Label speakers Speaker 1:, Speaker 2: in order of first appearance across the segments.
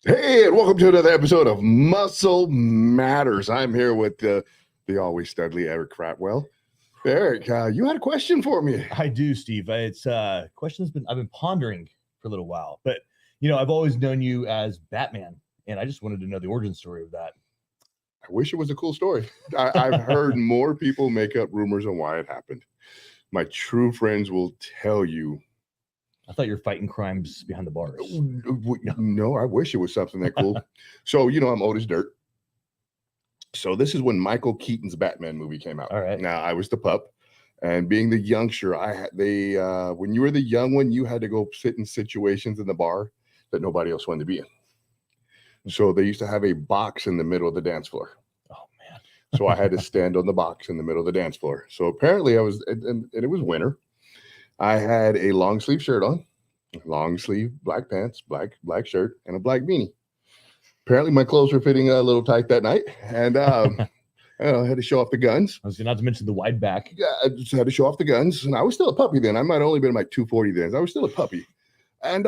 Speaker 1: Hey, and welcome to another episode of Muscle Matters. I'm here with the always studly Eric Cratwell. Eric, you had a question for me.
Speaker 2: I do, Steve. It's questions I've been pondering for a little while, but I've always known you as Batman, and I just wanted to know the origin story of that.
Speaker 1: I wish it was a cool story. I've heard more people make up rumors on why it happened. My true friends will tell you.
Speaker 2: I thought you were fighting crimes behind the bars.
Speaker 1: No, I wish it was something that cool. So, I'm old as dirt. So this is when Michael Keaton's Batman movie came out.
Speaker 2: All right.
Speaker 1: Now I was the pup, and being the youngster, when you were the young one, you had to go sit in situations in the bar that nobody else wanted to be in. So they used to have a box in the middle of the dance floor.
Speaker 2: Oh man!
Speaker 1: So I had to stand on the box in the middle of the dance floor. So apparently I was, and it was winter. I had a long sleeve shirt on, long sleeve black pants, black shirt, and a black beanie. Apparently my clothes were fitting a little tight that night, and I had to show off the guns.
Speaker 2: I was not to mention the wide back.
Speaker 1: Yeah, I just had to show off the guns, and I was still a puppy then. I might have only been like 240 then. I was still a puppy. And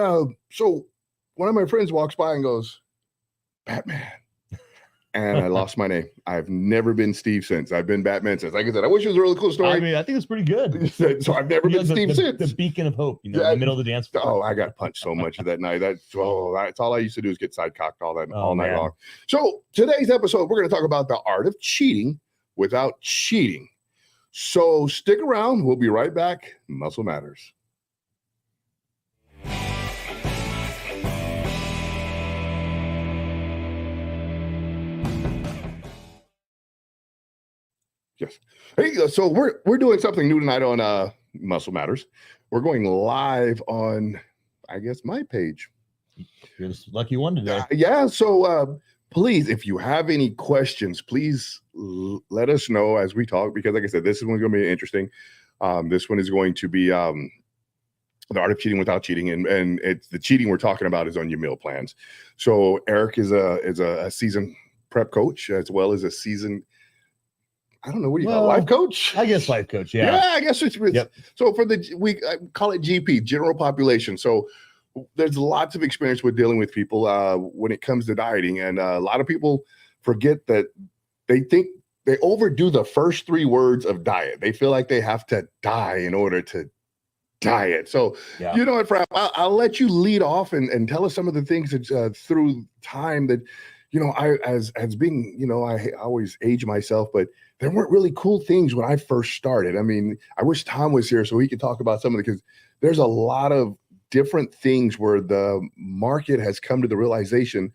Speaker 1: so one of my friends walks by and goes, "Batman." And I lost my name. I've never been Steve since. I've been Batman since. Like I said, I wish it was a really cool story.
Speaker 2: I mean, I think it's pretty good.
Speaker 1: So I've never been Steve since.
Speaker 2: The beacon of hope, in the middle of the dance floor.
Speaker 1: Oh, I got punched so much that night. That's all I used to do is get side cocked all night long. So today's episode, we're going to talk about the art of cheating without cheating. So stick around. We'll be right back. Muscle Matters. Yes. Hey, so we're doing something new tonight on Muscle Matters. We're going live on, I guess, my page.
Speaker 2: You're the lucky one today.
Speaker 1: Yeah. So please, if you have any questions, please let us know as we talk, because like I said, this is going to be interesting. This one is going to be the art of cheating without cheating, and it's the cheating we're talking about is on your meal plans. So Eric is a seasoned prep coach as well as a seasoned, I don't know, what do you call it? Life coach?
Speaker 2: I guess life coach, yeah.
Speaker 1: Yeah, I guess it's yep. So we call it GP, general population. So there's lots of experience with dealing with people when it comes to dieting. And a lot of people forget that they think they overdo the first 3 words of diet. They feel like they have to die in order to diet. So, You know what, Frap, I'll let you lead off and tell us some of the things that through time that, I as being, I always age myself, but there weren't really cool things when I first started. I mean, I wish Tom was here so he could talk about some of it, because there's a lot of different things where the market has come to the realization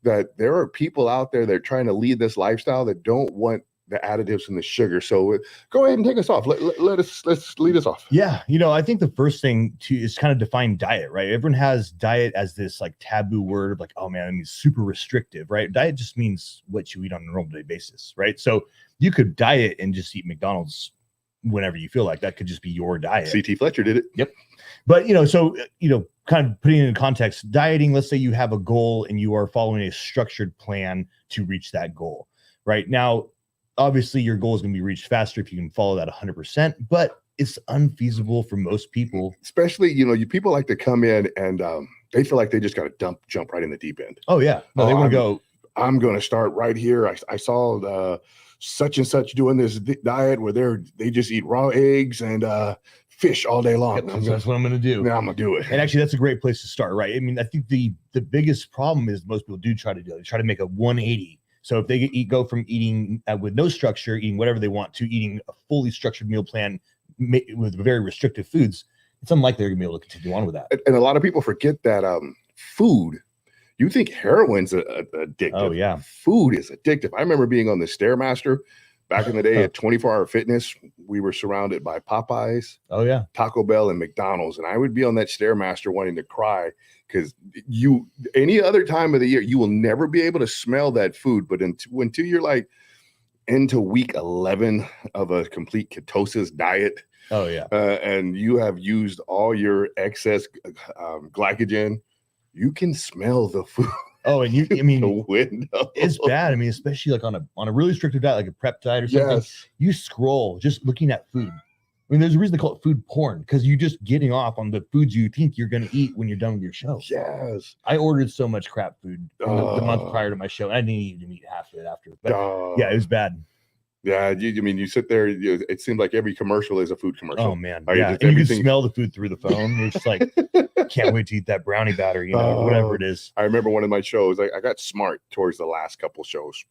Speaker 1: that there are people out there that are trying to lead this lifestyle that don't want the additives and the sugar. So go ahead and take us off. Let's lead us off.
Speaker 2: Yeah. I think the first thing is kind of define diet, right? Everyone has diet as this like taboo word of like, oh man, I mean, super restrictive, right? Diet just means what you eat on a normal day basis, right? So you could diet and just eat McDonald's whenever you feel like. That could just be your diet.
Speaker 1: CT Fletcher did it.
Speaker 2: Yep. But, kind of putting it in context, dieting, let's say you have a goal and you are following a structured plan to reach that goal, right? Now, obviously your goal is going to be reached faster if you can follow that 100%, but it's unfeasible for most people.
Speaker 1: Especially, people like to come in and they feel like they just got to jump right in the deep end.
Speaker 2: Oh yeah. No, they want to go.
Speaker 1: I'm going to start right here. I saw such and such doing this diet where they just eat raw eggs and fish all day long.
Speaker 2: That's what I'm going to do.
Speaker 1: Yeah, I'm going to do it.
Speaker 2: And actually, that's a great place to start, right? I mean, I think the biggest problem is most people do try to do it. They try to make a 180. So if they go from eating with no structure, eating whatever they want, to eating a fully structured meal plan with very restrictive foods, it's unlikely they're going to be able to continue on with that.
Speaker 1: And a lot of people forget that food, you think heroin's addictive.
Speaker 2: Oh, yeah.
Speaker 1: Food is addictive. I remember being on the Stairmaster back in the day at 24-Hour Fitness. We were surrounded by Popeyes, Taco Bell, and McDonald's. And I would be on that Stairmaster wanting to cry, because any other time of the year, you will never be able to smell that food. But until you're like into week 11 of a complete ketosis diet, and you have used all your excess glycogen, you can smell the food.
Speaker 2: Oh, and
Speaker 1: the window.
Speaker 2: It's bad. I mean, especially like on a really restrictive diet, like a prep diet or something.
Speaker 1: Yes.
Speaker 2: You scroll just looking at food. I mean, there's a reason they call it food porn, because you're just getting off on the foods you think you're going to eat when you're done with your show.
Speaker 1: Yes.
Speaker 2: I ordered so much crap food in the month prior to my show. I didn't even eat half of it after. But yeah, it was bad.
Speaker 1: Yeah, I mean, you sit there. It seemed like every commercial is a food commercial.
Speaker 2: Oh man, yeah, and you can smell the food through the phone. You're just like, can't wait to eat that brownie batter, whatever it is.
Speaker 1: I remember one of my shows. I got smart towards the last couple shows,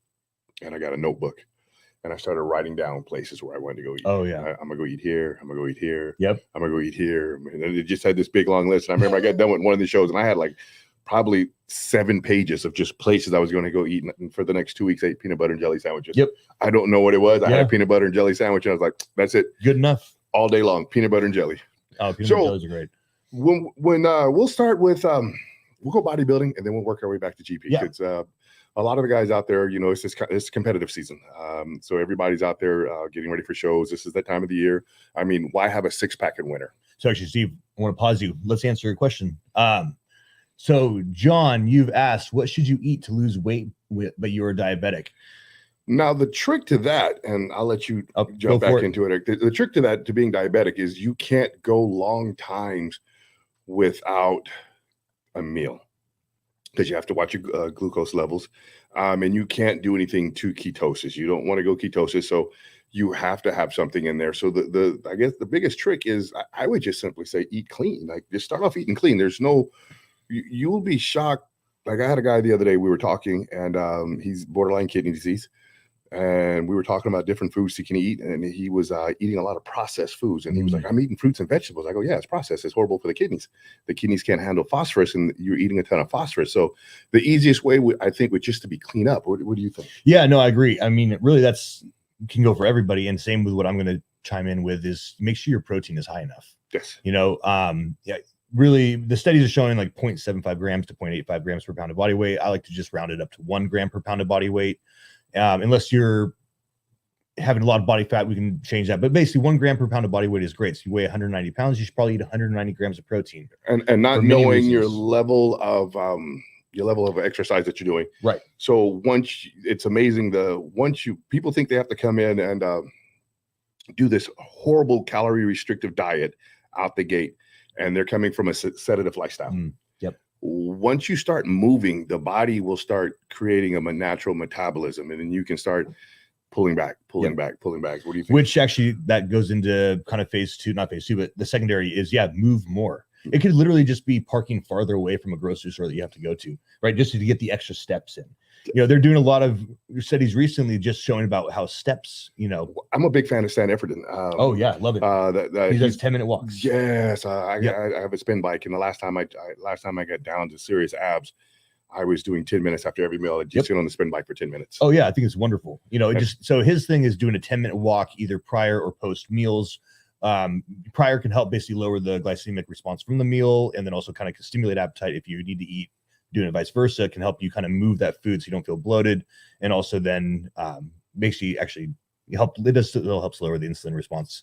Speaker 1: and I got a notebook, and I started writing down places where I wanted to go eat.
Speaker 2: Oh yeah,
Speaker 1: I'm gonna go eat here. I'm gonna go eat here.
Speaker 2: Yep.
Speaker 1: I'm gonna go eat here. And it just had this big long list. And I remember I got done with one of the shows, and I had like probably 7 pages of just places I was going to go eat. And for the next 2 weeks, I ate peanut butter and jelly sandwiches.
Speaker 2: Yep.
Speaker 1: I don't know what it was. I had a peanut butter and jelly sandwich, and I was like, that's it.
Speaker 2: Good enough.
Speaker 1: All day long, peanut butter and jelly.
Speaker 2: Oh, peanut butter and jellies are great.
Speaker 1: When we'll start with we'll go bodybuilding, and then we'll work our way back to GP.
Speaker 2: Yeah.
Speaker 1: It's a lot of the guys out there, it's competitive season. So everybody's out there getting ready for shows. This is the time of the year. I mean, why have a 6-pack in winter?
Speaker 2: So actually, Steve, I want to pause you. Let's answer your question. So John, you've asked, what should you eat to lose weight but you're diabetic?
Speaker 1: Now, the trick to that, and I'll let you jump back into it. The trick to that, to being diabetic, is you can't go long times without a meal, because you have to watch your glucose levels, and you can't do anything to ketosis. You don't want to go ketosis, so you have to have something in there. So I guess the biggest trick is I would just simply say eat clean. Like, just start off eating clean. There's no, you will be shocked. Like, I had a guy the other day, we were talking, and he's borderline kidney disease. And we were talking about different foods he can eat, and he was eating a lot of processed foods. And he was like, I'm eating fruits and vegetables. I go, yeah, it's processed. It's horrible for the kidneys. The kidneys can't handle phosphorus, and you're eating a ton of phosphorus. So the easiest way, I think, would just to be clean up. What do you think?
Speaker 2: Yeah, no, I agree. I mean, really, can go for everybody. And same with what I'm going to chime in with is make sure your protein is high enough.
Speaker 1: Yes.
Speaker 2: Yeah, really, the studies are showing like 0.75 grams to 0.85 grams per pound of body weight. I like to just round it up to 1 gram per pound of body weight. Unless you're having a lot of body fat, we can change that. But basically, 1 gram per pound of body weight is great. So you weigh 190 pounds, you should probably eat 190 grams of protein. And not knowing your level of exercise that you're doing.
Speaker 1: Right. So it's amazing. People think they have to come in and do this horrible calorie restrictive diet out the gate, and they're coming from a sedative lifestyle.
Speaker 2: Yep.
Speaker 1: Once you start moving, the body will start creating a natural metabolism, and then you can start pulling back. What do you think?
Speaker 2: Which actually, that goes into kind of phase 2, not phase 2, but the secondary is, move more. It could literally just be parking farther away from a grocery store that you have to go to, right? Just to get the extra steps in. They're doing a lot of studies recently just showing about how steps,
Speaker 1: I'm a big fan of Stan Efferton.
Speaker 2: Oh yeah, love it. He does 10-minute walks.
Speaker 1: Yes. I have a spin bike, and the last time I got down to serious abs, I was doing 10 minutes after every meal. I'd just sit on the spin bike for 10 minutes.
Speaker 2: Oh yeah, I think it's wonderful. So his thing is doing a 10-minute walk either prior or post meals. Prior can help basically lower the glycemic response from the meal, and then also kind of stimulate appetite if you need to eat. Doing it vice versa can help you kind of move that food so you don't feel bloated, and also then makes you actually it'll helps lower the insulin response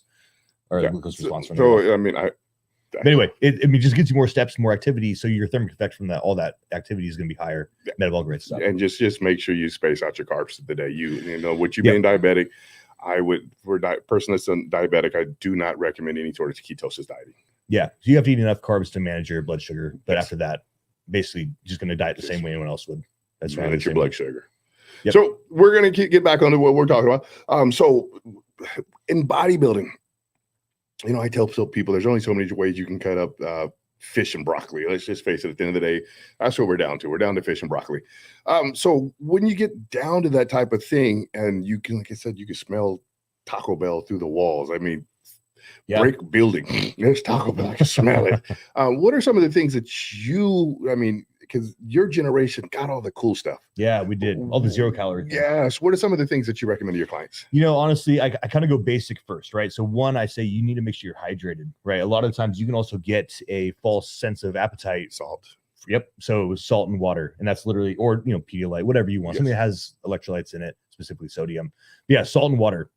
Speaker 2: or the glucose response.
Speaker 1: But
Speaker 2: anyway, it just gives you more steps, more activity, so your thermic effect from all that activity is going to be higher. Metabolic rate stuff,
Speaker 1: and just make sure you space out your carbs the day. With you being diabetic, I would, for a person that's diabetic, I do not recommend any sort of ketosis dieting.
Speaker 2: Yeah, so you have to eat enough carbs to manage your blood sugar, but after that, basically just going to diet the same way anyone else would.
Speaker 1: That's manage your blood sugar. Yep. So we're going to get back onto what we're talking about. So in bodybuilding, I tell people there's only so many ways you can cut up fish and broccoli. Let's just face it. At the end of the day, that's what we're down to. We're down to fish and broccoli. So when you get down to that type of thing, and you can, like I said, you can smell Taco Bell through the walls. I mean, brick building. There's Taco Bell. I can smell it. What are some of the things that because your generation got all the cool stuff.
Speaker 2: Yeah, we did. All the 0 calorie.
Speaker 1: Yes. What are some of the things that you recommend to your clients?
Speaker 2: Honestly, I kind of go basic first, right? So one, I say you need to make sure you're hydrated, right? A lot of times you can also get a false sense of appetite.
Speaker 1: Salt.
Speaker 2: Yep. So salt and water, and that's literally, or, Pedialyte, whatever you want. Something that has electrolytes in it, specifically sodium. But yeah, salt and water,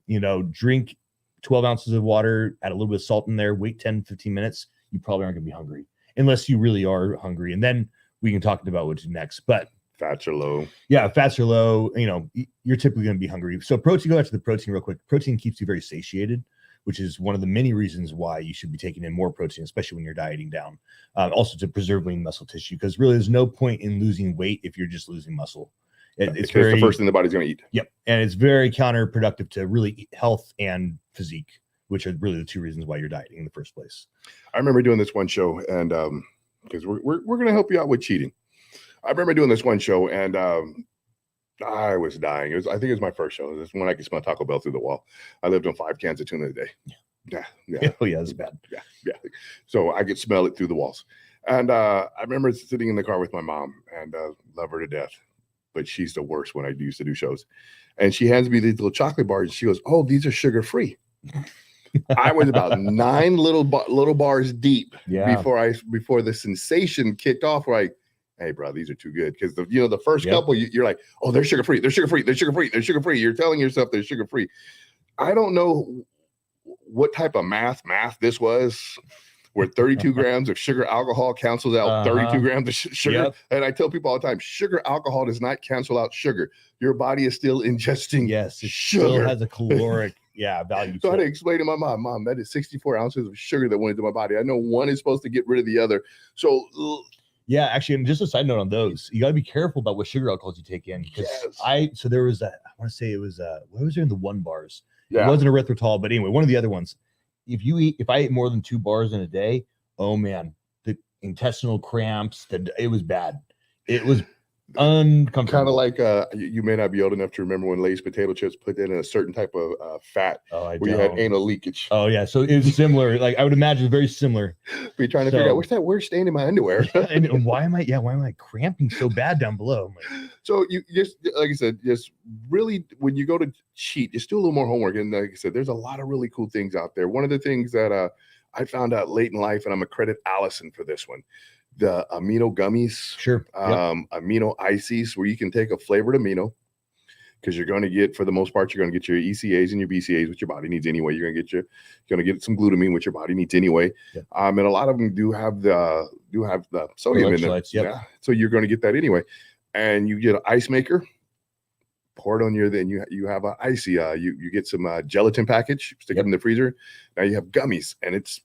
Speaker 2: drink 12 ounces of water, add a little bit of salt in there, wait 10, 15 minutes. You probably aren't going to be hungry unless you really are hungry. And then we can talk about what's next, but
Speaker 1: fats are low.
Speaker 2: Yeah. Fats are low. You're typically going to be hungry. So protein, go back to the protein real quick. Protein keeps you very satiated, which is one of the many reasons why you should be taking in more protein, especially when you're dieting down. Also to preserve lean muscle tissue, because really there's no point in losing weight if you're just losing muscle. It's
Speaker 1: because the first thing the body's going to eat.
Speaker 2: Yep. And it's very counterproductive to really health and physique, which are really the two reasons why you're dieting in the first place.
Speaker 1: I remember doing this one show, and because we're going to help you out with cheating. I remember doing this one show, and I was dying. I think it was my first show. This when I could smell Taco Bell through the wall. I lived on 5 cans of tuna a day. Yeah.
Speaker 2: Oh yeah, that's bad.
Speaker 1: Yeah. So I could smell it through the walls. And I remember sitting in the car with my mom, and love her to death, but she's the worst when I used to do shows. And she hands me these little chocolate bars, and she goes, "Oh, these are sugar free." I was about 9 little bars deep before the sensation kicked off. Where hey, bro, these are too good, because the first couple you're like, "Oh, they're sugar free, they're sugar free, they're sugar free, they're sugar free." You're telling yourself they're sugar free. I don't know what type of math this was, where 32 grams of sugar alcohol cancels out 32 grams of sugar. Yep. And I tell people all the time, sugar alcohol does not cancel out sugar. Your body is still ingesting
Speaker 2: it
Speaker 1: sugar.
Speaker 2: Still has a caloric value.
Speaker 1: So I had to explain to my mom, that is 64 ounces of sugar that went into my body. I know one is supposed to get rid of the other. So
Speaker 2: yeah, actually, and just a side note on those, you got to be careful about what sugar alcohols you take in. Because there was I want to say it was what was there in the 1 bars? Yeah. It wasn't erythritol, but anyway, one of the other ones. If I ate more than 2 bars in a day, oh man, the intestinal cramps, it was bad. It was uncomfortable.
Speaker 1: Kind of like you may not be old enough to remember when Lay's potato chips put in a certain type of fat where you had anal leakage.
Speaker 2: Oh yeah, so it was similar. Like I would imagine very similar.
Speaker 1: You're trying to figure out what's that weird stain in my underwear.
Speaker 2: And why am I cramping so bad down below?
Speaker 1: So you just, like I said, just really, when you go to cheat, just do a little more homework. And like I said, there's a lot of really cool things out there. One of the things that I found out late in life, and I'm gonna credit Allison for this one, the amino gummies, amino ices, where you can take a flavored amino, because you're going to get, for the most part, you're going to get your ECAs and your BCAs, which your body needs anyway. You're going to get some glutamine, which your body needs anyway. Yep. And a lot of them do have the sodium in them.
Speaker 2: Yep.
Speaker 1: Yeah. So you're going to get that anyway. And you get an ice maker, pour it on then you have an icy, you get some gelatin package, stick it in the freezer. Now you have gummies, and it's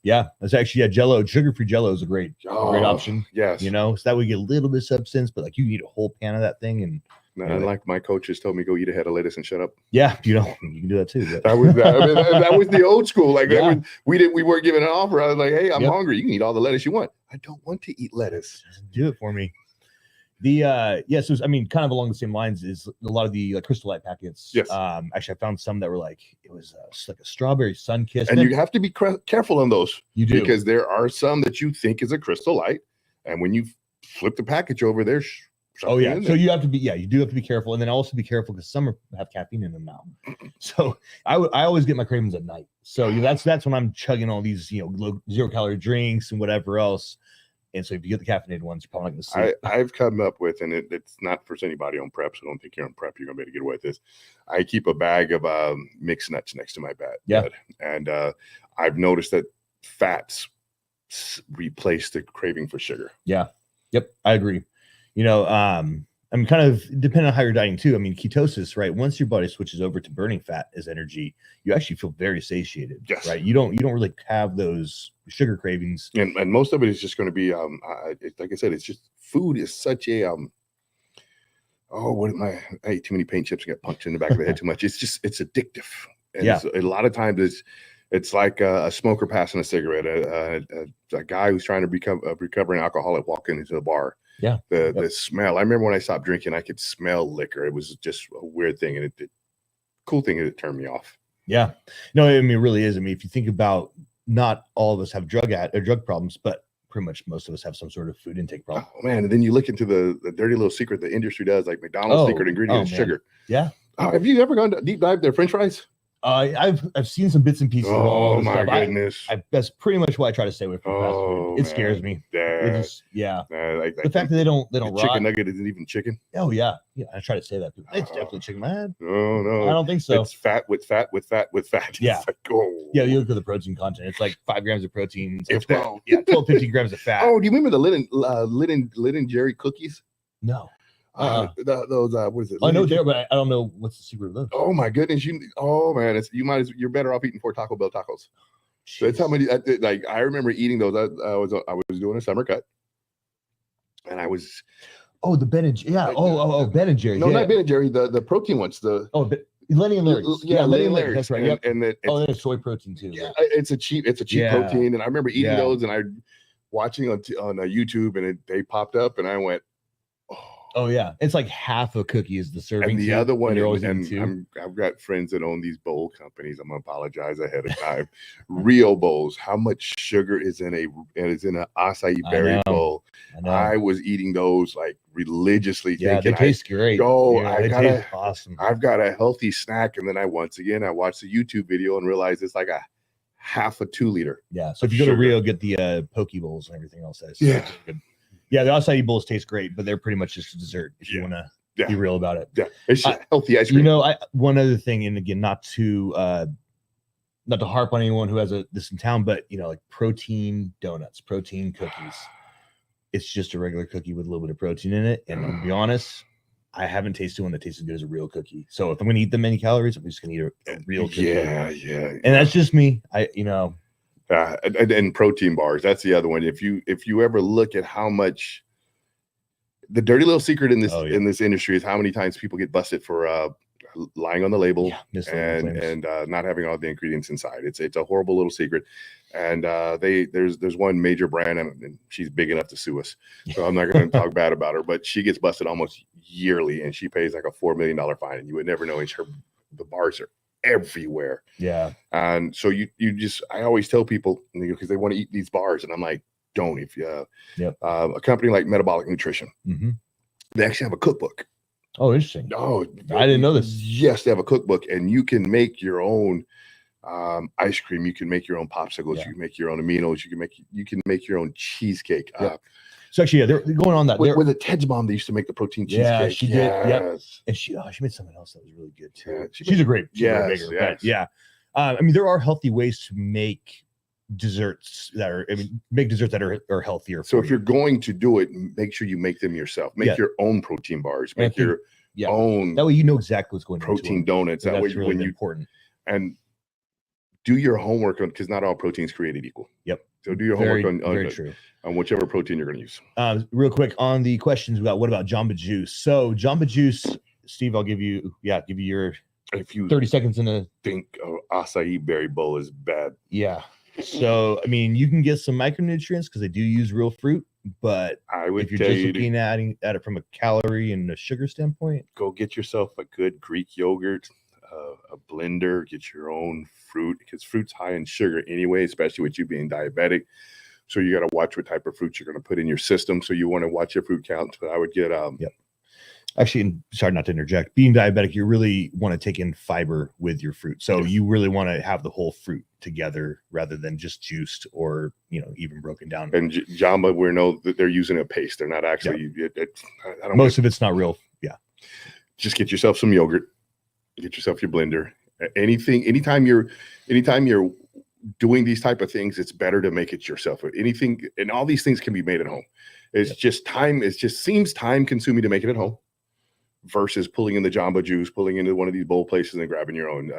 Speaker 2: actually Jello, sugar-free Jello is a great option.
Speaker 1: Yes.
Speaker 2: So that way you get a little bit of substance, but like you eat a whole pan of that thing. And
Speaker 1: like my coaches told me, go eat a head of lettuce and shut up.
Speaker 2: Yeah, you can do that too. But.
Speaker 1: That was the old school. Like we weren't giving an offer. I was like, hey, I'm hungry. You can eat all the lettuce you want. I don't want to eat lettuce.
Speaker 2: Do it for me. So I mean, kind of along the same lines is a lot of the Crystal Light packets.
Speaker 1: Yes.
Speaker 2: Actually, I found some that were like it was like a strawberry sun kiss,
Speaker 1: and you have to be careful on those.
Speaker 2: You do,
Speaker 1: because there are some that you think is a Crystal Light, and when you flip the package over, there's
Speaker 2: so you have to be you do have to be careful, and then also be careful because some have caffeine in them now. So I always get my cravings at night. So that's when I'm chugging all these 0-calorie drinks and whatever else. And so if you get the caffeinated ones, you're probably not going to sleep.
Speaker 1: I've come up with, and it's not for anybody on prep, so don't think you're on prep, you're going to be able to get away with this. I keep a bag of mixed nuts next to my bed.
Speaker 2: Yeah.
Speaker 1: And I've noticed that fats replace the craving for sugar.
Speaker 2: Yeah. Yep. I agree. I'm kind of depending on how you're dieting too. I mean, ketosis, right? Once your body switches over to burning fat as energy, you actually feel very satiated.
Speaker 1: Yes.
Speaker 2: Right. You don't really have those sugar cravings.
Speaker 1: And most of it is just going to be, like I said, it's just food is such a, I ate too many paint chips and got punched in the back of the head too much. It's addictive. And a lot of times it's like a smoker passing a cigarette, a guy who's trying to become a recovering alcoholic walking into the bar.
Speaker 2: Yeah.
Speaker 1: The smell. I remember when I stopped drinking, I could smell liquor. It was just a weird thing. And cool thing is it turned me off.
Speaker 2: Yeah. No, I mean, it really is. I mean, if you think about, not all of us have drug problems, but pretty much most of us have some sort of food intake problem.
Speaker 1: Oh man. And then you look into the dirty little secret the industry does, like McDonald's secret ingredient is sugar.
Speaker 2: Yeah.
Speaker 1: Have you ever gone to deep dive their French fries?
Speaker 2: I've seen some bits and pieces. Of all
Speaker 1: my
Speaker 2: stuff.
Speaker 1: goodness!
Speaker 2: That's pretty much why I try to stay away from fast food. It scares me.
Speaker 1: Like
Speaker 2: the fact that they don't rot.
Speaker 1: Chicken nugget isn't even chicken.
Speaker 2: Oh yeah. I try to say that. It's definitely chicken. Man.
Speaker 1: No,
Speaker 2: I don't think so.
Speaker 1: It's fat with fat with fat with fat.
Speaker 2: Yeah. You look at the protein content. It's like 5 grams of protein. It's 12, 15 grams of fat.
Speaker 1: Oh, do you remember the Lynn Jerry cookies?
Speaker 2: No.
Speaker 1: Those what is it?
Speaker 2: I know there, but I don't know what's the secret of those.
Speaker 1: Oh my goodness! Man, you're better off eating 4 Taco Bell tacos. So that's how many. Like I remember eating those. I was doing a summer cut, and I was.
Speaker 2: Oh, the Ben and yeah. Oh, Ben and Jerry's.
Speaker 1: No,
Speaker 2: yeah.
Speaker 1: not Ben and Jerry. The protein ones.
Speaker 2: Lenny and Larry's.
Speaker 1: Yeah, Lenny and Larry's.
Speaker 2: That's right.
Speaker 1: Yep.
Speaker 2: And
Speaker 1: then
Speaker 2: there's soy protein too.
Speaker 1: Yeah, it's a cheap protein, and I remember eating those, and I watching on YouTube, and they popped up, and I went,
Speaker 2: oh yeah, it's like half a cookie is the serving.
Speaker 1: And the other one,
Speaker 2: and
Speaker 1: I've got friends that own these bowl companies. I'm gonna apologize ahead of time. Rio bowls. How much sugar is in an acai berry bowl? I was eating those like religiously.
Speaker 2: Yeah, they taste great.
Speaker 1: Awesome. I've got a healthy snack, and then I watched the YouTube video and realized it's like a half a 2 liter.
Speaker 2: Yeah. So if you go to Rio, get the poke bowls and everything else.
Speaker 1: Yeah.
Speaker 2: Yeah, the acai bowls taste great, but they're pretty much just a dessert if you want to be real about it.
Speaker 1: Yeah, it's just healthy ice cream.
Speaker 2: One other thing, and again, not to harp on anyone who has this in town, but like protein donuts, protein cookies. It's just a regular cookie with a little bit of protein in it. And I'll be honest, I haven't tasted one that tastes as good as a real cookie. So if I'm going to eat that many calories, I'm just going to eat a real cookie.
Speaker 1: Yeah.
Speaker 2: And that's just me.
Speaker 1: And protein bars. That's the other one. If you ever look at how much the dirty little secret in this industry is how many times people get busted for lying on the label and not having all the ingredients inside. It's a horrible little secret. And there's one major brand, and she's big enough to sue us. So I'm not going to talk bad about her, but she gets busted almost yearly, and she pays like a $4 million fine. And you would never know the bars are everywhere.
Speaker 2: Yeah.
Speaker 1: And so I always tell people, because they want to eat these bars, and I'm like, don't. If you a company like Metabolic Nutrition, they actually have a cookbook.
Speaker 2: Oh, interesting.
Speaker 1: Oh,
Speaker 2: I didn't know this.
Speaker 1: Yes, they have a cookbook, and you can make your own ice cream. You can make your own popsicles. You can make your own aminos. You can make your own cheesecake.
Speaker 2: So actually, they're going on that.
Speaker 1: With a Ted's mom, they used to make the protein cheesecake.
Speaker 2: Yeah, she did. Yep. And she made something else that was really good too.
Speaker 1: Yeah,
Speaker 2: she's a great baker.
Speaker 1: Yes.
Speaker 2: Yeah. I mean, there are healthy ways to make desserts that are healthier.
Speaker 1: So if you're going to do it, make sure you make them yourself. Make your own protein bars. Make your own.
Speaker 2: That way, you know exactly what's going on.
Speaker 1: Protein donuts. That way,
Speaker 2: really important.
Speaker 1: And do your homework on, because not all proteins created equal.
Speaker 2: Yep.
Speaker 1: So do your homework
Speaker 2: on
Speaker 1: whichever protein you're going to use.
Speaker 2: Real quick on the questions we got. What about Jamba Juice? So Jamba Juice, Steve, I'll give you your.
Speaker 1: If you
Speaker 2: 30 seconds in a
Speaker 1: think acai berry bowl is bad.
Speaker 2: Yeah. So I mean, you can get some micronutrients because they do use real fruit, but
Speaker 1: if you're
Speaker 2: just looking at it from a calorie and a sugar standpoint,
Speaker 1: go get yourself a good Greek yogurt, a blender, get your own fruit, because fruit's high in sugar anyway, especially with you being diabetic. So you got to watch what type of fruit you're going to put in your system. So you want to watch your fruit count. But I would get
Speaker 2: Actually, sorry not to interject. Being diabetic, you really want to take in fiber with your fruit. So you really want to have the whole fruit together rather than just juiced or even broken down.
Speaker 1: And Jamba, we know that they're using a paste. They're not actually.
Speaker 2: Most of it's not real. Yeah.
Speaker 1: Just get yourself some yogurt. Get yourself your blender. Anytime you're doing these type of things, it's better to make it yourself. Anything, and all these things can be made at home. It's just time. It just seems time consuming to make it at home versus pulling in the Jamba Juice, pulling into one of these bowl places and grabbing your own.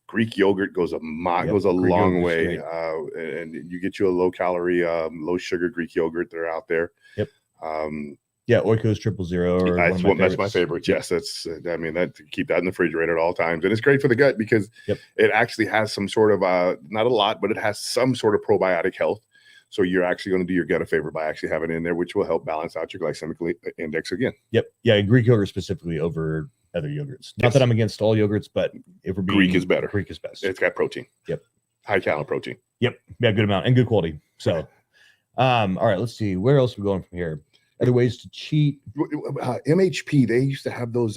Speaker 1: Greek yogurt goes a long way, and you get you a low calorie, low sugar Greek yogurt. They're out there.
Speaker 2: Yep. Oikos 000.
Speaker 1: That's my favorite. Yes, that's. Keep that in the refrigerator at all times, and it's great for the gut because it actually has some sort of not a lot, but it has some sort of probiotic health. So you're actually going to do your gut a favor by actually having it in there, which will help balance out your glycemic index again.
Speaker 2: Yep. Yeah, Greek yogurt specifically over other yogurts. Not that I'm against all yogurts, but if we're being
Speaker 1: Greek is better.
Speaker 2: Greek is best.
Speaker 1: It's got protein.
Speaker 2: Yep.
Speaker 1: High calorie protein.
Speaker 2: Yep. Yeah, good amount and good quality. So, all right, let's see. Where else are we going from here? Other ways to cheat.
Speaker 1: MHP, they used to have those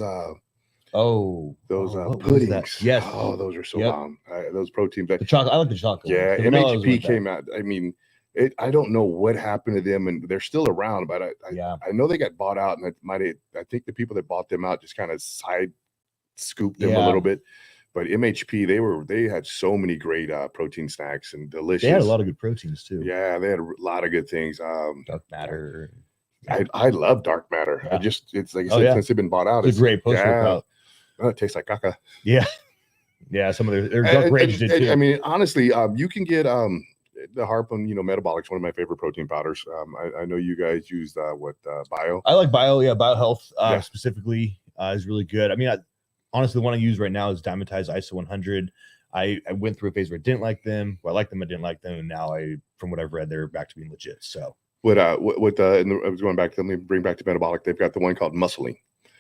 Speaker 1: puddings.
Speaker 2: Yes.
Speaker 1: Oh, those are so bomb. Those protein.
Speaker 2: The chocolate. I like the chocolate.
Speaker 1: Yeah, MHP came out. I mean, I don't know what happened to them, and they're still around, but I know they got bought out, and I think the people that bought them out just kind of side scooped them a little bit. But MHP, they had so many great protein snacks and delicious.
Speaker 2: They had a lot of good proteins too.
Speaker 1: Yeah, they had a lot of good things.
Speaker 2: Dark matter.
Speaker 1: I love dark matter.
Speaker 2: Yeah.
Speaker 1: It's like I
Speaker 2: Oh,
Speaker 1: said,
Speaker 2: yeah.
Speaker 1: since it's been bought out,
Speaker 2: It's a great post-workout.
Speaker 1: oh, it tastes like caca.
Speaker 2: Yeah. Yeah. Some of their dark rage did too.
Speaker 1: I mean, honestly, you can get the Harpoon, Metabolic's one of my favorite protein powders. I know you guys use Bio.
Speaker 2: I like Bio. Yeah, BioHealth
Speaker 1: Yeah.
Speaker 2: specifically is really good. I mean, honestly, the one I use right now is Dymatize ISO 100. I went through a phase where I didn't like them, where I liked them, I didn't like them, and now from what I've read, they're back to being legit. So
Speaker 1: And I was going back to, let me bring back to Metabolic. They've got the one called Muscling.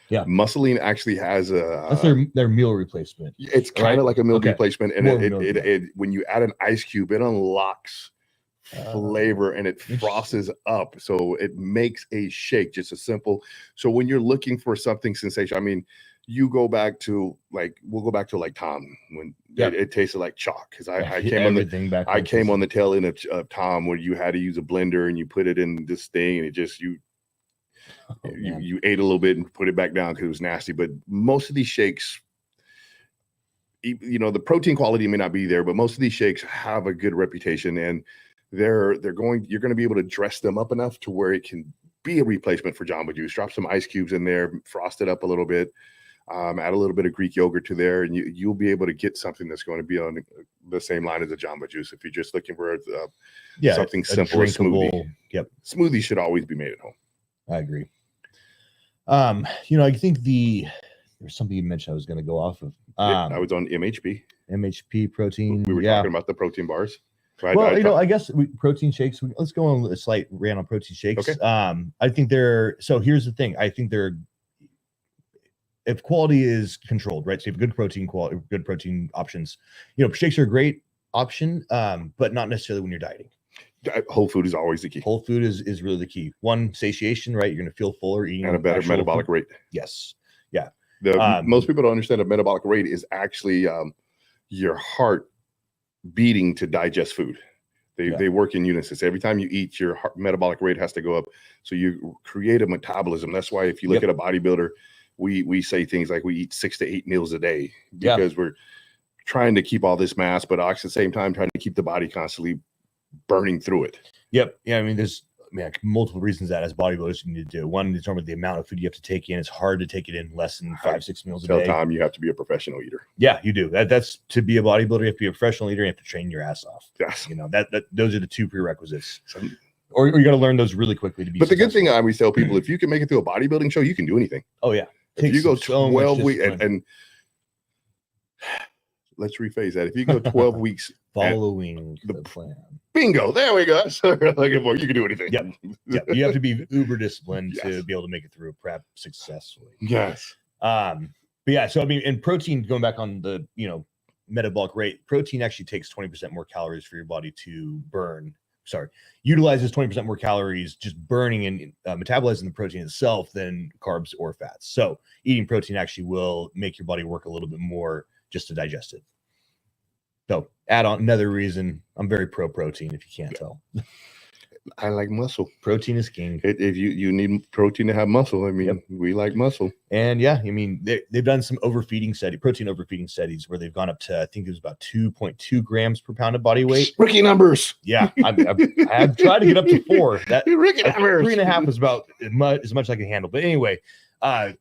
Speaker 2: Yeah.
Speaker 1: Muscling actually has
Speaker 2: that's their meal replacement.
Speaker 1: It's kind of like a meal replacement, and
Speaker 2: it
Speaker 1: when you add an ice cube, it unlocks flavor and it frosses up, so it makes a shake just a simple. So when you're looking for something sensational, I mean, we'll go back to like Tom when it tasted like chalk, because I came on the tail end of Tom, where you had to use a blender and you put it in this thing and it just you ate a little bit and put it back down because it was nasty. But most of these shakes, the protein quality may not be there, but most of these shakes have a good reputation, and you're going to be able to dress them up enough to where it can be a replacement for Jamba Juice. Drop some ice cubes in there, frost it up a little bit, add a little bit of Greek yogurt to there, and you'll be able to get something that's going to be on the same line as a Jamba Juice. If you're just looking for something simple, a smoothie.
Speaker 2: Yep.
Speaker 1: Smoothies should always be made at home.
Speaker 2: I agree. I think there's something you mentioned I was going to go off of.
Speaker 1: I was on MHP
Speaker 2: protein.
Speaker 1: We were talking about the protein bars.
Speaker 2: Right? Well, I guess protein shakes. Let's go on a slight rant on protein shakes.
Speaker 1: Okay.
Speaker 2: I think so here's the thing. I think if quality is controlled, right? So you have good protein quality, good protein options. Shakes are a great option, but not necessarily when you're dieting.
Speaker 1: Whole food is always the key.
Speaker 2: Whole food is really the key. One, satiation, right? You're going to feel fuller eating
Speaker 1: and a better metabolic rate.
Speaker 2: Yes. Yeah.
Speaker 1: Most people don't understand a metabolic rate is actually your heart beating to digest food. They work in unison. So every time you eat, your metabolic rate has to go up. So you create a metabolism. That's why if you look at a bodybuilder, we say things like we eat 6 to 8 meals a day, because we're trying to keep all this mass, but at the same time trying to keep the body constantly burning through it.
Speaker 2: Yep. Yeah. I mean, there's multiple reasons that as bodybuilders you need to do. One is normally the amount of food you have to take in. It's hard to take it in less than 5-6 meals a day.
Speaker 1: Time you have to be a professional eater.
Speaker 2: Yeah, you do. That's to be a bodybuilder. You have to be a professional eater. You have to train your ass off.
Speaker 1: Yes.
Speaker 2: Those are the two prerequisites. Or you got to learn those really quickly to be.
Speaker 1: But the good thing I always tell people, if you can make it through a bodybuilding show, you can do anything.
Speaker 2: Oh yeah.
Speaker 1: If you go 12 weeks and let's rephrase that. If you go 12 weeks
Speaker 2: following the plan.
Speaker 1: Bingo. There we go. That's what we're looking for. You can do anything.
Speaker 2: Yep. Yep. You have to be uber disciplined to be able to make it through prep successfully.
Speaker 1: Yes.
Speaker 2: But yeah, so I mean, in protein, going back on the metabolic rate, protein actually takes 20% more calories for your body to burn. Utilizes 20% more calories just burning and metabolizing the protein itself than carbs or fats. So eating protein actually will make your body work a little bit more just to digest it. So add on another reason, I'm very pro protein, if you can't tell.
Speaker 1: I like muscle.
Speaker 2: Protein is king.
Speaker 1: If you need protein to have muscle, I mean, we like muscle.
Speaker 2: And yeah, I mean, they've done some protein overfeeding studies where they've gone up to, I think it was about 2.2 grams per pound of body weight.
Speaker 1: Rookie numbers.
Speaker 2: Yeah, I've tried to get up to 4. That
Speaker 1: rookie numbers.
Speaker 2: 3.5 was about as much as I can handle. But anyway, I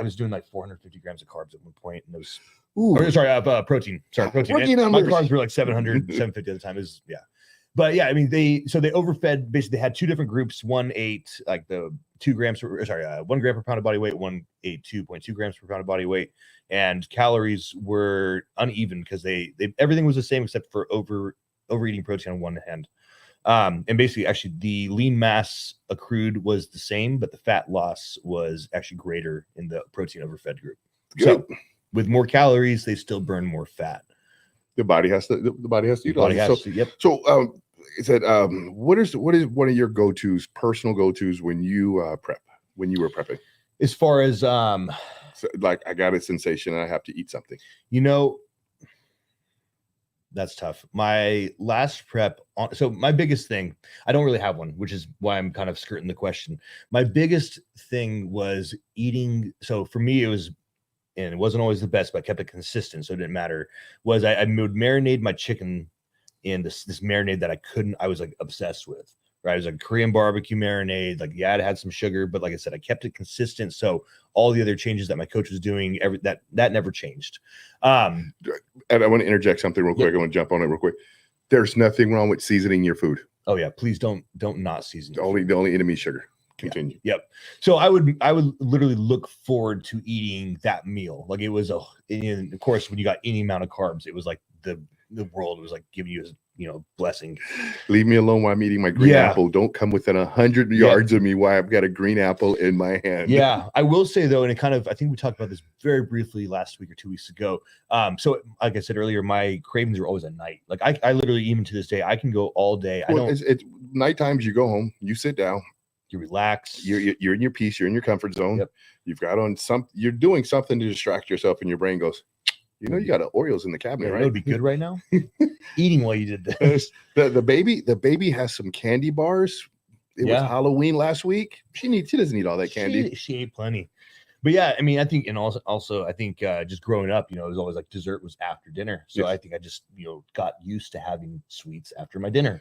Speaker 2: was doing like 450 grams of carbs at one point, and those. Protein. Protein. My carbs were like 700, 750 at the time. But yeah, I mean, they overfed. Basically, they had 2 different groups. One ate like the 1 gram per pound of body weight. One ate 2.2 grams per pound of body weight, and calories were uneven because they everything was the same except for overeating protein on one hand. And basically, actually, the lean mass accrued was the same, but the fat loss was actually greater in the protein overfed group.
Speaker 1: Good.
Speaker 2: So with more calories, they still burn more fat.
Speaker 1: The body has to utilize it.
Speaker 2: Yep.
Speaker 1: So what is one of your personal go-tos when you prep, when you were prepping?
Speaker 2: As far as
Speaker 1: like I got a sensation and I have to eat something.
Speaker 2: That's tough. My last prep so my biggest thing, I don't really have one, which is why I'm kind of skirting the question. My biggest thing was eating. So for me, it wasn't always the best, but I kept it consistent, so it didn't matter. Was I would marinate my chicken in this marinade that I was like obsessed with, right? It was like Korean barbecue marinade. Like, yeah, it had some sugar, but like I said, I kept it consistent. So all the other changes that my coach was doing, that never changed.
Speaker 1: And I want to interject something real quick. I want to jump on it real quick. There's nothing wrong with seasoning your food.
Speaker 2: Oh yeah, please don't not season.
Speaker 1: The only enemy is sugar. Continue.
Speaker 2: Yeah. Yep. So I would literally look forward to eating that meal. Like, it was and of course, when you got any amount of carbs, it was like the world was like giving you a blessing.
Speaker 1: Leave me alone while I'm eating my green apple. Don't come within 100 yards of me while I've got a green apple in my hand.
Speaker 2: Yeah, I will say though, and it I think we talked about this very briefly last week or 2 weeks ago. So like I said earlier, my cravings are always at night. Like I literally, even to this day, I can go all day.
Speaker 1: Well, it's night times. You go home, you sit down,
Speaker 2: you relax.
Speaker 1: You're in your peace. You're in your comfort zone.
Speaker 2: Yep.
Speaker 1: You've got on you're doing something to distract yourself, and your brain goes, you got Oreos in the cabinet, right?
Speaker 2: It would be good right now. Eating while you did this.
Speaker 1: The baby has some candy bars. It was Halloween last week. She doesn't eat all that candy.
Speaker 2: She ate plenty. But yeah, I mean, I think, and also I think just growing up, it was always like dessert was after dinner. So I think I just, got used to having sweets after my dinner.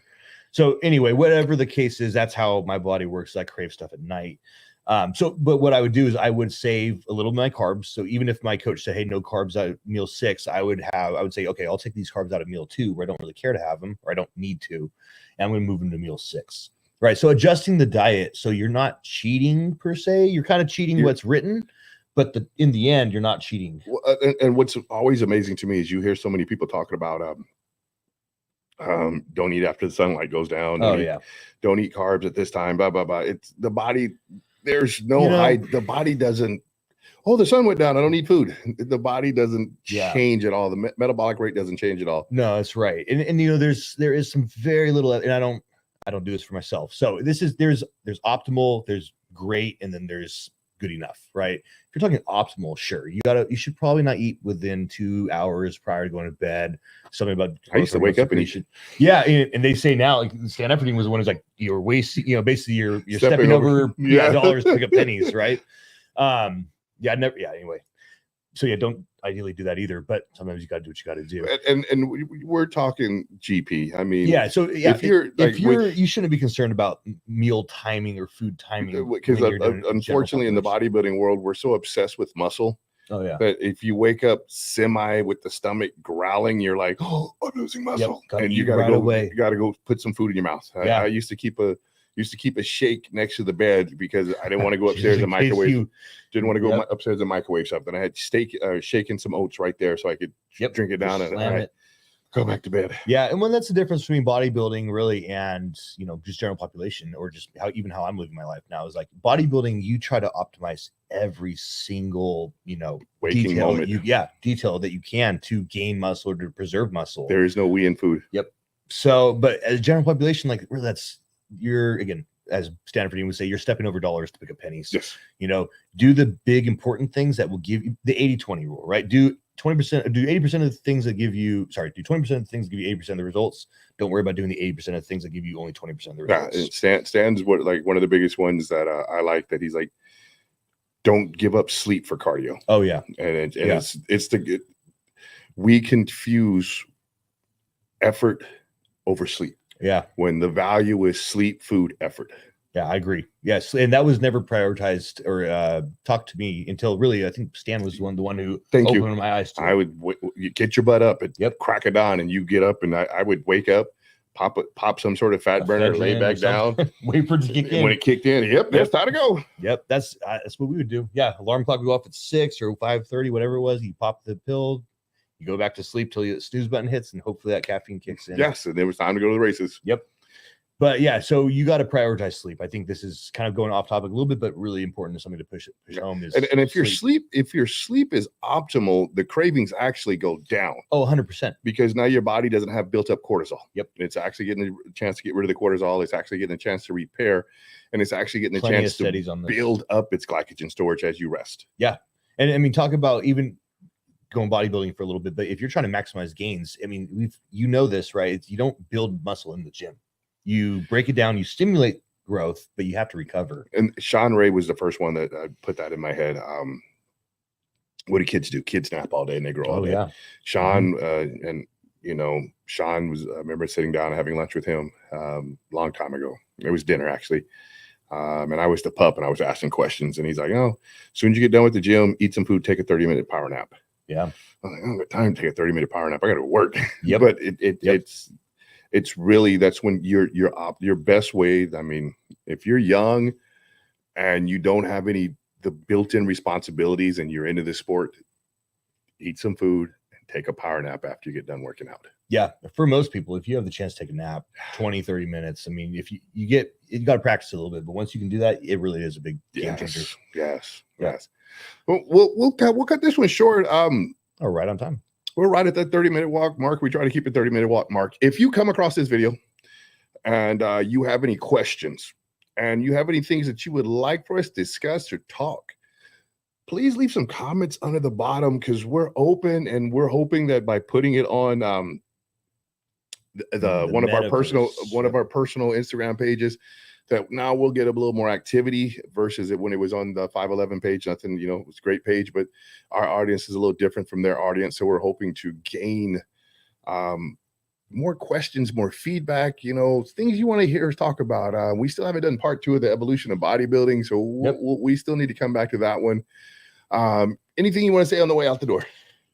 Speaker 2: So anyway, whatever the case is, that's how my body works. I crave stuff at night. But what I would do is I would save a little of my carbs. So even if my coach said, hey, no carbs out of meal 6, I would say, okay, I'll take these carbs out of meal 2 where I don't really care to have them, or I don't need to. And I'm going to move them to meal 6. Right. So adjusting the diet. So you're not cheating per se. You're kind of cheating what's written, but in the end, you're not cheating.
Speaker 1: And what's always amazing to me is you hear so many people talking about, don't eat after the sunlight goes down. Don't eat carbs at this time. Blah, blah, blah. It's the body. There's no the body doesn't. Oh, the sun went down. I don't need food. The body doesn't change at all. The metabolic rate doesn't change at all.
Speaker 2: No, that's right. And there is some very little, and I don't do this for myself. So there's optimal, there's great, and then there's good enough, right? If you're talking optimal, sure, you should probably not eat within 2 hours prior to going to bed. Something about
Speaker 1: I used to wake up and eat.
Speaker 2: Yeah, and they say now, like Stan Efferding was the one who's like, you're wasting, basically you're stepping over dollars to pick up pennies, right? Anyway. So don't ideally do that either, but sometimes you got to do what you got to do.
Speaker 1: And we're talking GP. I mean,
Speaker 2: if you shouldn't be concerned about meal timing or food timing,
Speaker 1: because unfortunately in the bodybuilding world, we're so obsessed with muscle.
Speaker 2: Oh yeah.
Speaker 1: But if you wake up semi with the stomach growling, you're like, oh, I'm losing muscle, and you got to go put some food in your mouth. I used to keep a shake next to the bed because I didn't want to go upstairs and microwave. Didn't want to go upstairs and microwave something. I had shaking some oats right there so I could drink it down and go back to bed.
Speaker 2: Yeah, and that's the difference between bodybuilding really and just general population, or just how I'm living my life now is like bodybuilding. You try to optimize every single
Speaker 1: waking moment.
Speaker 2: Detail that you can to gain muscle or to preserve muscle.
Speaker 1: There is no we in food.
Speaker 2: Yep. So, but as general population, like really, you're again, as Stanford would say, you're stepping over dollars to pick up pennies.
Speaker 1: Yes.
Speaker 2: Do the big important things that will give you the 80-20 rule, right? Do 20%, do 80% of the things that give you, do 20% of the things that give you 80% of the results. Don't worry about doing the 80% of the things that give you only 20% of the results.
Speaker 1: Stan's one of the biggest ones that I like, that he's like, don't give up sleep for cardio.
Speaker 2: Oh yeah.
Speaker 1: And we confuse effort over sleep.
Speaker 2: Yeah.
Speaker 1: When the value is sleep, food, effort.
Speaker 2: Yeah, I agree. Yes. And that was never prioritized or talked to me until really, I think Stan was the one who opened my eyes to it.
Speaker 1: I would get your butt up and crack it on, and you get up, and I would wake up, pop some sort of fat burner, lay back down,
Speaker 2: wait for it to kick in.
Speaker 1: When it kicked in, it's time to go.
Speaker 2: Yep. That's what we would do. Yeah. Alarm clock would go off at 6 or 5:30, whatever it was. You pop the pill. You go back to sleep till the snooze button hits, and hopefully that caffeine kicks in.
Speaker 1: Yes, and it was time to go to the races.
Speaker 2: Yep. But yeah, so you got to prioritize sleep. I think this is kind of going off topic a little bit, but really important to something to push home. Is
Speaker 1: and if your sleep is optimal, the cravings actually go down.
Speaker 2: Oh, 100%.
Speaker 1: Because now your body doesn't have built up cortisol.
Speaker 2: Yep.
Speaker 1: It's actually getting a chance to get rid of the cortisol. It's actually getting a chance to repair, and it's actually getting a chance to build up its glycogen storage as you rest.
Speaker 2: Yeah. And I mean, talk about even going bodybuilding for a little bit, but if you're trying to maximize gains, I mean, this, right? You don't build muscle in the gym. You break it down, you stimulate growth, but you have to recover.
Speaker 1: And Sean Ray was the first one that put that in my head. What do kids do? Kids nap all day and they grow all day. Yeah. Sean, Sean was, I remember sitting down and having lunch with him long time ago. It was dinner actually. And I was the pup and I was asking questions. And he's like, oh, as soon as you get done with the gym, eat some food, take a 30-minute power nap.
Speaker 2: Yeah.
Speaker 1: I'm like, I don't got time to take a 30-minute power nap. I got to work.
Speaker 2: Yep.
Speaker 1: But it's really, that's when your best way. I mean, if you're young and you don't have the built-in responsibilities and you're into this sport, eat some food and take a power nap after you get done working out.
Speaker 2: Yeah. For most people, if you have the chance to take a nap, 20, 30 minutes, I mean, if you got to practice a little bit, but once you can do that, it really is a big game changer.
Speaker 1: Yes. Well, we'll cut this one short.
Speaker 2: Oh, right on time.
Speaker 1: We're right at that 30-minute walk mark. We try to keep it 30-minute walk mark. If you come across this video and you have any questions and you have any things that you would like for us to discuss or talk, please leave some comments under the bottom, because we're open and we're hoping that by putting it on one of our personal Instagram pages, that now we'll get a little more activity versus when it was on the 511 page. Nothing, it was a great page, but our audience is a little different from their audience. So we're hoping to gain more questions, more feedback, things you want to hear us talk about. We still haven't done part 2 of the evolution of bodybuilding. So we still need to come back to that one. Anything you want to say on the way out the door?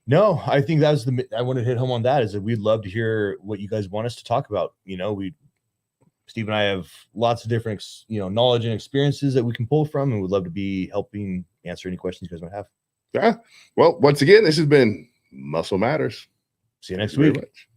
Speaker 2: No, I think I want to hit home on that, is that we'd love to hear what you guys want us to talk about. Steve and I have lots of different, knowledge and experiences that we can pull from, and we'd love to be helping answer any questions you guys might have.
Speaker 1: Yeah. Well, once again, this has been Muscle Matters.
Speaker 2: See you next
Speaker 1: Thank you
Speaker 2: week.
Speaker 1: very much.